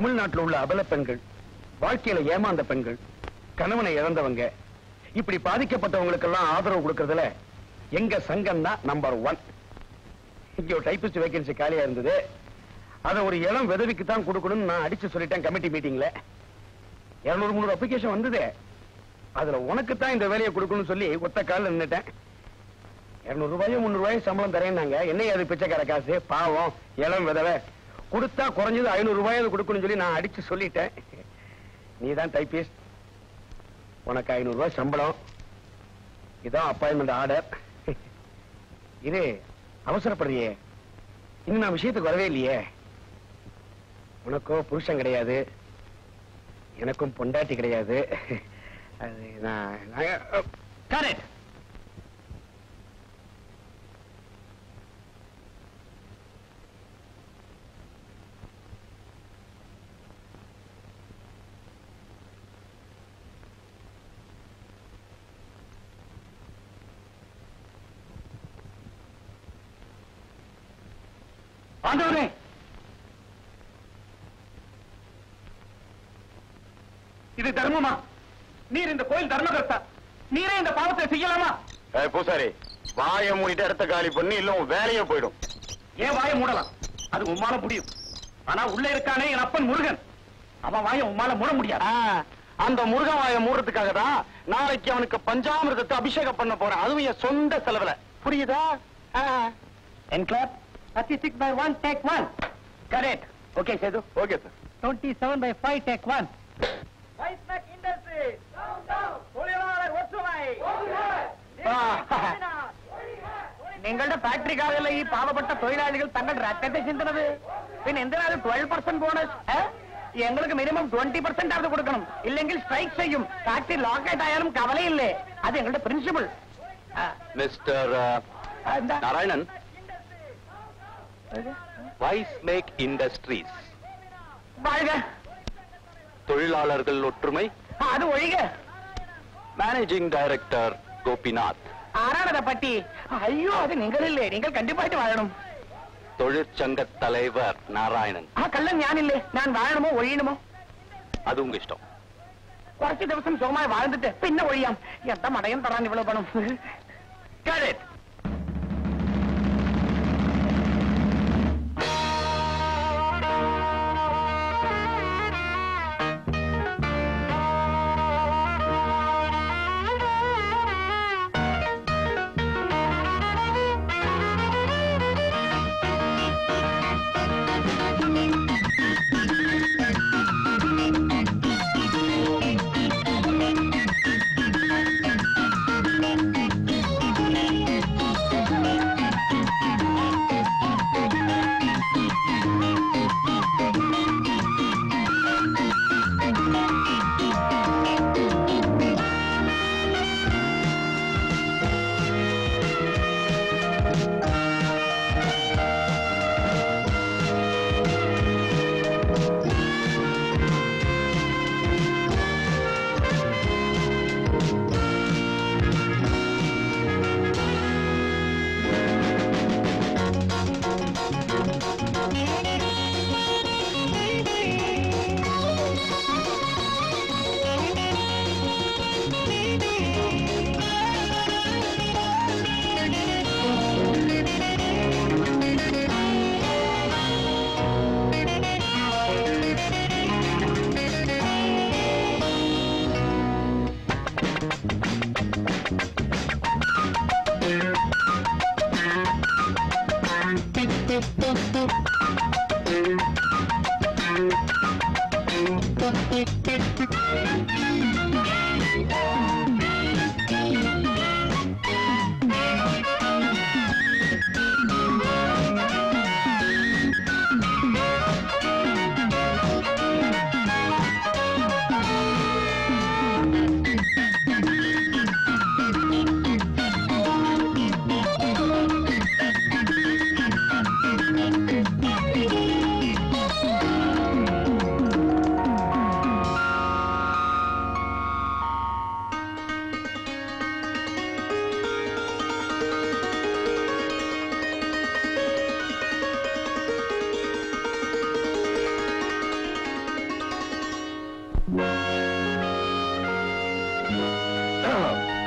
தமிழ்நாட்டில் உள்ள அபல பெண்கள், வாழ்க்கையில ஏமாந்த பெண்கள், கணவனை இழந்தவங்க, இப்படி பாதிக்கப்பட்டவங்களுக்கெல்லாம் ஆதரவு கொடுக்கறதுல எங்க சங்கம் தான் நம்பர் 1. இங்க ஒரு டைபிஸ்ட் வேகன்சி காலியா இருந்தது. அதை ஒரு இளம் விதவிக்கு தான் கொடுக்கணும்னு நான் அடிச்சு சொல்லிட்டேன் கமிட்டி மீட்டிங்ல. 200-300 அப்ளிகேஷன் வந்தது. அதுல உனக்கு தான் இந்த வேலையை கொடுக்கணும்னு சொல்லி ஒத்த காலில் நின்னுட்டேன். 200 ரூபாயோ 300 ரூபாயோ சம்பளம் தரேன்னாங்க. என்ன அது பிச்சைக்கார காசு, பாவம் இளம் விதவை, கொடுத்தா குறைஞ்சது 500 ரூபாயாவது கொடுக்கணும்னு சொல்லி நான் அடிச்சு சொல்லிட்டேன். நீ தான் டைபிஸ்ட், உனக்கு 500 ரூபாய் சம்பளம், இதான் அப்பாயின்மெண்ட் ஆர்டர். இது அவசரப்படுறியே, இன்னும் நான் விஷயத்துக்கு வரவே இல்லையே. உனக்கும் புருஷன் கிடையாது, எனக்கும் பொண்டாட்டி கிடையாது. அது நான் கரெக்ட். ஆண்டவரே, இது தர்மமா? நீர் இந்த கோயில் தர்மகர்த்தா, நீரே இந்த பாவத்தை செய்யலாமா? பூசாரி, வாயை மூடிட்டு இடத்த காலி பண்ணி, இல்ல உன் வேலையே போயிடும். ஏன் வாயை மூடலாம்? அது உம்மால முடியும். ஆனா உள்ள இருக்கானே என் அப்பன் முருகன், அவன் வாயை உம்மால மூட முடியாது. அந்த முருகன் வாயை மூடுறதுக்காக தான் நாளைக்கு அவனுக்கு பஞ்சாமிர்தத்தை அபிஷேகம் பண்ண போறேன், அதுவும் என் சொந்த செலவுல. புரியுதா? என்கிளாப் 36/1 take 1. Correct. Okay, Sedu. Okay, sir. 27/5 take 1. Weissmack Industries. Down, down. தொழிலாளர் ஒற்றுமை. നിങ്ങളുടെ ഫാക്ടറിക്കാരിൽ ഈ പാവപ്പെട്ട തൊഴിലാളികൾ തങ്ങളുടെ രക്തത്തെ ചിന്തണത്. പിന്നെ എന്തിനാണ് 12% ബോണസ്? ഞങ്ങൾക്ക് മിനിമം 20% അത് കൊടുക്കണം, ഇല്ലെങ്കിൽ സ്ട്രൈക്ക് ചെയ്യും. ഫാക്ടറി ലോക്കേറ്റ് ആയാലും കവലയില്ലേ. അത് ഞങ്ങളുടെ പ്രിൻസിപ്പിൾ. മിസ്റ്റർ നാരായണൻ, வைஸ்மேக் இண்டஸ்ட்ரீஸ். வாழ்க. தொழிலாளர்கள் ஒற்றுமை. அது ஒழிக. Managing director Gopinath. ஆரானத பட்டி? ஐயோ, அது நீங்கள் இல்லை, நீங்கள் கண்டிப்பாയിട്ട് வாழணும். தொழிற்சங்க தலைவர் நாராயணன். கள்ளன் ഞാനില്ലേ, ഞാൻ വാഴണമോ ഒഴിയണമോ? അത് ഉങ്ക ഇഷ്ടം. കുറച്ച് ദിവസം സുഖമായി வாழ்ந்துட்டு പിന്നെ ഒഴിയാം. എന്താ മടയം തരാൻ ഇவ்வளவு പണം? Correct.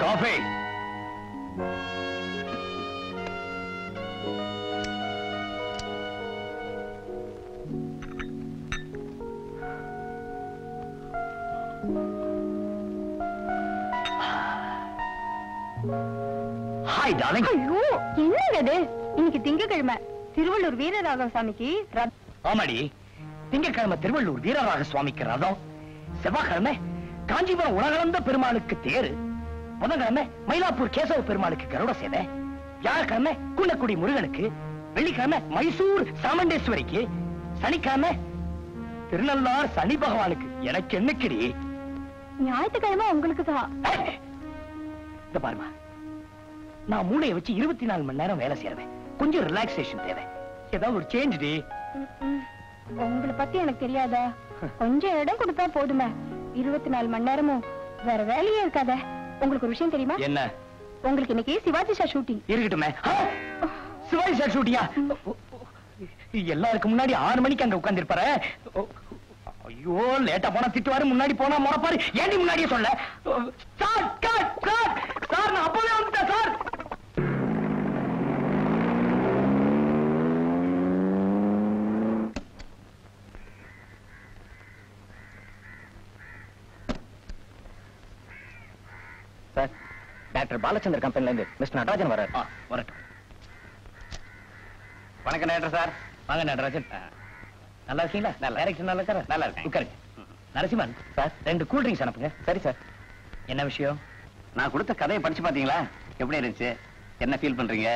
காஃபி. Hi darling. ஐயோ என்னங்க இது? இன்னைக்கு திங்கக்கிழமை திருவள்ளூர் வீரராகவ சாமிக்கு ஆமாடி, திங்கக்கிழமை திருவள்ளூர் வீரராக சுவாமிக்கு ரதம், செவ்வாய்க்கிழமை காஞ்சிபுரம் உலகளந்த பெருமாளுக்கு தேரு, புதன்கிழமை மயிலாப்பூர் கேசவ பெருமாளுக்கு கருட சேவை, வியாழக்கிழமை குன்னக்குடி முருகனுக்கு, வெள்ளிக்கிழமை மைசூர் சாமண்டேஸ்வரிக்கு, சனிக்கிழமை திருநள்ளார் சனி பகவானுக்கு. எனக்கு என்னக்கிடி? ஞாயிற்றுக்கிழமை உங்களுக்கு தான். இந்த பாருமா, நான் மூளையை வச்சு 24 மணி நேரம் வேலை செய்யறேன். கொஞ்சம் ரிலாக்ஸேஷன் தேவை. ஏதாவது ஒரு சேஞ்ச் டி. உங்களை பத்தி எனக்கு தெரியாதா? கொஞ்சம் இடம் கொடுத்தா போதுமே. 24 மணி நேரமும் வேற வேலையே இருக்காத. உங்களுக்கு ஒரு விஷயம் தெரியுமா? என்ன? உங்களுக்கு இன்னைக்கு சிவாஜி சார் ஷூட்டிங். இருக்கட்டுமே. சிவாஜி சார் ஷூட்டியா? எல்லாருக்கும் முன்னாடி 6 மணிக்கு அங்க உட்கார்ந்து இருப்பாரு. ஐயோ, லேட்டா போனா திட்டுவாரு, முன்னாடி போனா முறப்பாரு. ஏன்டி முன்னாடியே சொல்ல? சார் சார் சார் சார், நான் அப்பவே வந்துட்டேன் சார். சார், டாக்டர் பாலச்சந்தர் கம்பெனில இருந்து மிஸ்டர் நடராஜன் வர்றாரு. வரட்டும். வணக்கம் டாக்டர் சார். வாங்க நடராஜன். நல்லா இருக்கீங்களா? நல்லா டைரக்டர். நல்லா இருக்காரு? நல்லா இருக்கேன். உட்காருங்க. நரசிம்மன் சார், 2 கூல் ட்ரிங்க்ஸ் அனுப்புங்க. சரி சார். என்ன விஷயம்? நான் கொடுத்த கதையை படிச்சு பாத்தீங்களா? எப்படி இருந்துச்சு? என்ன ஃபீல் பண்றீங்க?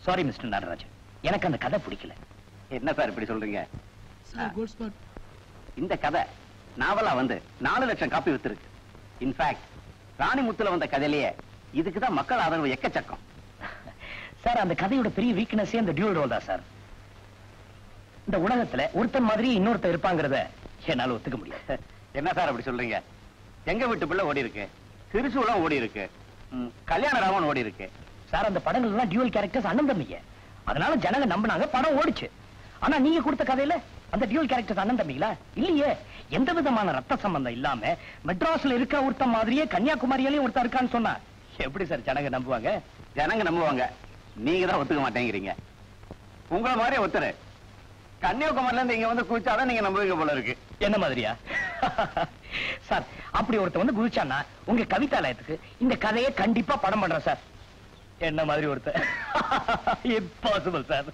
சாரி மிஸ்டர் நடராஜன், எனக்கு அந்த கதை பிடிக்கல. என்ன சார் இப்படி சொல்றீங்க? இந்த கதை நாவலா வந்து 4 லட்சம் காப்பி வித்திருக்கு. இன்ஃபேக்ட் ராணிமுத்துல வந்த கதையிலேயே இதுக்குதான் மக்கள் ஆதரவு எக்கச்சக்கம். சார், அந்த கதையோட பெரிய வீக்னஸே அந்த டியூல் ரோல் தான் சார். இந்த உலகத்துல ஒருத்தன் மாதிரி இன்னொருத்தன் இருப்பாங்கிறத என்னால ஒத்துக்க முடியாது. என்ன சார் அப்படி சொல்றீங்க? எங்க வீட்டு பிள்ளை ஓடி இருக்கு, திருசூலம் ஓடி இருக்கு, கல்யாண ராமன் ஓடி இருக்கு. சார், அந்த படங்கள் எல்லாம் டியூல் கேரக்டர்ஸ் அண்ணன் தம்பிங்க. அதனால ஜனங்க நம்பினாங்க, படம் ஓடிச்சு. ஆனா நீங்க கொடுத்த கதையில அந்த டியூல் கேரக்டர்ஸ் அண்ணன் தம்பிங்களா? இல்லையே. எந்த விதமான ரத்த சம்பந்தம் இல்லாம மெட்ராஸ்ல இருக்க ஒருத்தன் மாதிரியே கன்னியாகுமரியிலயும் ஒருத்தன் இருக்கான்னு சொன்னா எப்படி சார் ஜனங்க நம்புவாங்க? ஜனங்க நம்புவாங்க, நீங்க தான் ஒத்துக்க மாட்டேங்கிறீங்க. உங்களை மாதிரி ஒருத்தர் கன்னியாகுமரியில இருந்து இங்க வந்து குதிச்சாதான் நீங்க நம்புவீங்க போல இருக்கு. என்ன மாதிரியா? சார், அப்படி ஒருத்தர் வந்து குதிச்சான்னா உங்க கவிதாலயத்துக்கு இந்த கதையை கண்டிப்பா படம் பண்றேன் சார். என்ன மாதிரி ஒருத்தர் இம்பாசிபிள் சார்.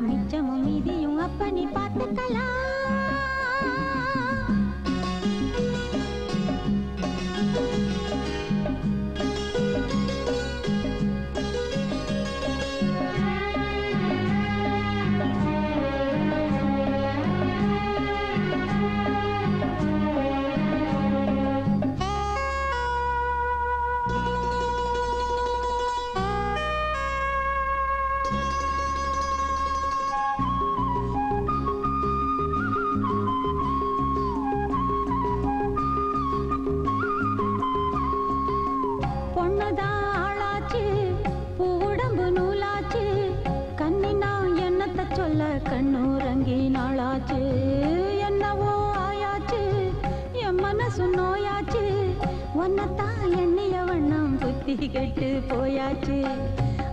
மிச்சமும் இதையும் அப்ப நீ பார்த்துக்கலாம். கண்ணூரங்கி நாளாச்சு, என்னவோ ஆயாச்சு, என் மனசு நோயாச்சு, ஒன்னத்தான் எண்ணிய வண்ணம் புத்தி கெட்டு போயாச்சு.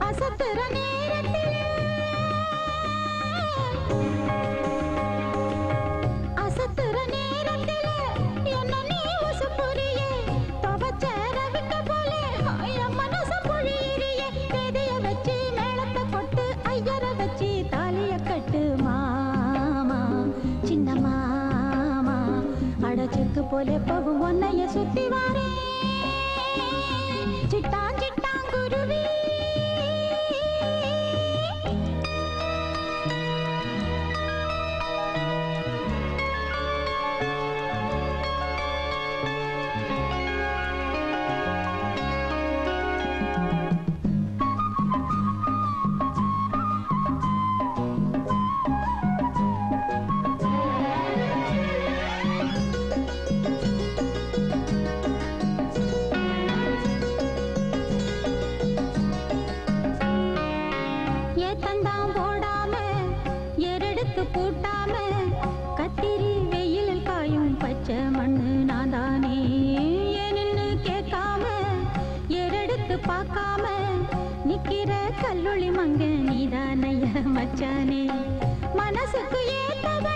அசத்துற நேரத்தில் அசத்துற நேரத்தில் செக்கு போல போகும் ஒன்னைய சுத்தி வாரே சிட்டான் சிட்டான் குருவி கூட்டாம கத்திரி வெயிலில் காயும் பச்சை மண்ணு நான் தானே ஏன்னு கேட்காம ஏறெடுத்து பார்க்காம நிக்கிற கல்லொளி மங்க நீதானைய மச்சானே மனசுக்கு ஏத்தவ